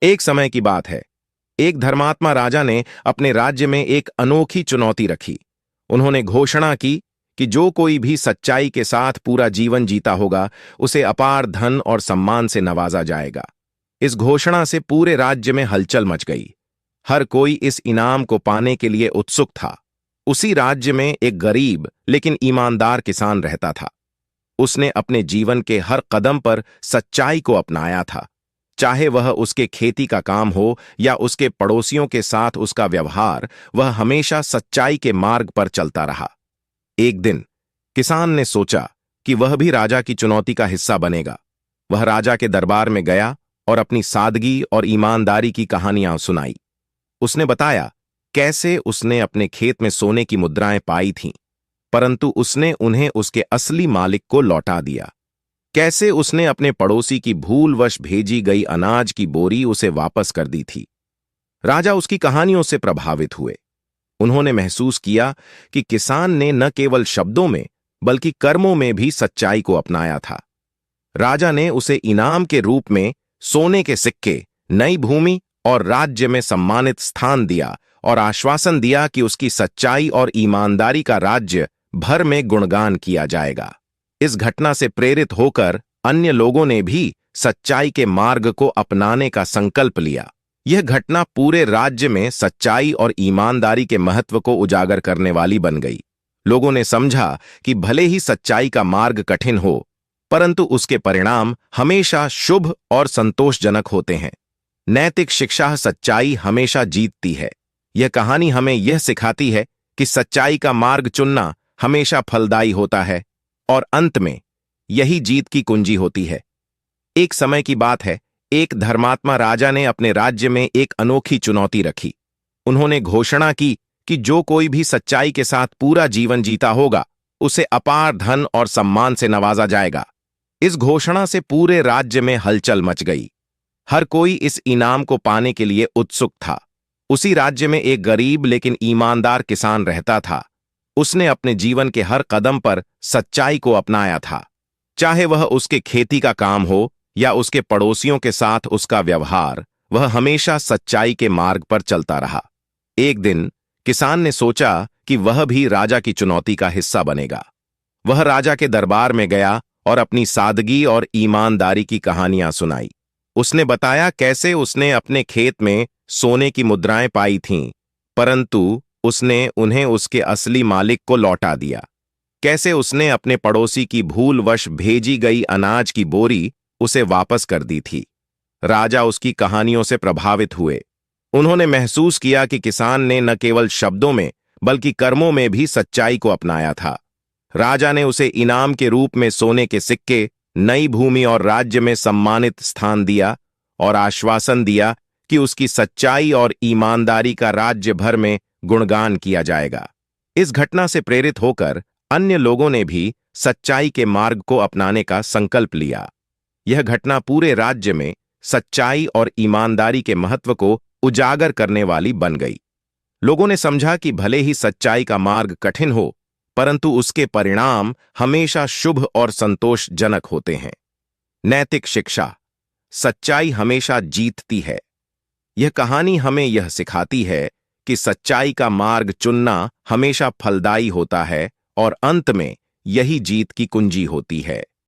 एक समय की बात है। एक धर्मात्मा राजा ने अपने राज्य में एक अनोखी चुनौती रखी। उन्होंने घोषणा की कि जो कोई भी सच्चाई के साथ पूरा जीवन जीता होगा, उसे अपार धन और सम्मान से नवाजा जाएगा। इस घोषणा से पूरे राज्य में हलचल मच गई। हर कोई इस इनाम को पाने के लिए उत्सुक था। उसी राज्य में एक गरीब लेकिन ईमानदार किसान रहता था। उसने अपने जीवन के हर कदम पर सच्चाई को अपनाया था। चाहे वह उसके खेती का काम हो या उसके पड़ोसियों के साथ उसका व्यवहार, वह हमेशा सच्चाई के मार्ग पर चलता रहा। एक दिन किसान ने सोचा कि वह भी राजा की चुनौती का हिस्सा बनेगा। वह राजा के दरबार में गया और अपनी सादगी और ईमानदारी की कहानियां सुनाई। उसने बताया कैसे उसने अपने खेत में सोने की मुद्राएं पाई थीं, परंतु उसने उन्हें उसके असली मालिक को लौटा दिया। कैसे उसने अपने पड़ोसी की भूलवश भेजी गई अनाज की बोरी उसे वापस कर दी थी। राजा उसकी कहानियों से प्रभावित हुए। उन्होंने महसूस किया कि किसान ने न केवल शब्दों में बल्कि कर्मों में भी सच्चाई को अपनाया था। राजा ने उसे इनाम के रूप में सोने के सिक्के, नई भूमि और राज्य में सम्मानित स्थान दिया और आश्वासन दिया कि उसकी सच्चाई और ईमानदारी का राज्य भर में गुणगान किया जाएगा। इस घटना से प्रेरित होकर अन्य लोगों ने भी सच्चाई के मार्ग को अपनाने का संकल्प लिया। यह घटना पूरे राज्य में सच्चाई और ईमानदारी के महत्व को उजागर करने वाली बन गई। लोगों ने समझा कि भले ही सच्चाई का मार्ग कठिन हो, परंतु उसके परिणाम हमेशा शुभ और संतोषजनक होते हैं। नैतिक शिक्षा सच्चाई हमेशा जीतती है। यह कहानी हमें यह सिखाती है कि सच्चाई का मार्ग चुनना हमेशा फलदायी होता है और अंत में यही जीत की कुंजी होती है। एक समय की बात है, एक धर्मात्मा राजा ने अपने राज्य में एक अनोखी चुनौती रखी। उन्होंने घोषणा की कि जो कोई भी सच्चाई के साथ पूरा जीवन जीता होगा, उसे अपार धन और सम्मान से नवाजा जाएगा। इस घोषणा से पूरे राज्य में हलचल मच गई। हर कोई इस इनाम को पाने के लिए उत्सुक था। उसी राज्य में एक गरीब लेकिन ईमानदार किसान रहता था। उसने अपने जीवन के हर कदम पर सच्चाई को अपनाया था। चाहे वह उसके खेती का काम हो या उसके पड़ोसियों के साथ उसका व्यवहार, वह हमेशा सच्चाई के मार्ग पर चलता रहा। एक दिन किसान ने सोचा कि वह भी राजा की चुनौती का हिस्सा बनेगा। वह राजा के दरबार में गया और अपनी सादगी और ईमानदारी की कहानियां सुनाई। उसने बताया कैसे उसने अपने खेत में सोने की मुद्राएं पाई थीं, परंतु उसने उन्हें उसके असली मालिक को लौटा दिया। कैसे उसने अपने पड़ोसी की भूलवश भेजी गई अनाज की बोरी उसे वापस कर दी थी। राजा उसकी कहानियों से प्रभावित हुए। उन्होंने महसूस किया कि किसान ने न केवल शब्दों में बल्कि कर्मों में भी सच्चाई को अपनाया था। राजा ने उसे इनाम के रूप में सोने के सिक्के, नई भूमि और राज्य में सम्मानित स्थान दिया और आश्वासन दिया कि उसकी सच्चाई और ईमानदारी का राज्य भर में गुणगान किया जाएगा। इस घटना से प्रेरित होकर अन्य लोगों ने भी सच्चाई के मार्ग को अपनाने का संकल्प लिया। यह घटना पूरे राज्य में सच्चाई और ईमानदारी के महत्व को उजागर करने वाली बन गई। लोगों ने समझा कि भले ही सच्चाई का मार्ग कठिन हो, परंतु उसके परिणाम हमेशा शुभ और संतोषजनक होते हैं। नैतिक शिक्षा सच्चाई हमेशा जीतती है। यह कहानी हमें यह सिखाती है कि सच्चाई का मार्ग चुनना हमेशा फलदायी होता है और अंत में यही जीत की कुंजी होती है।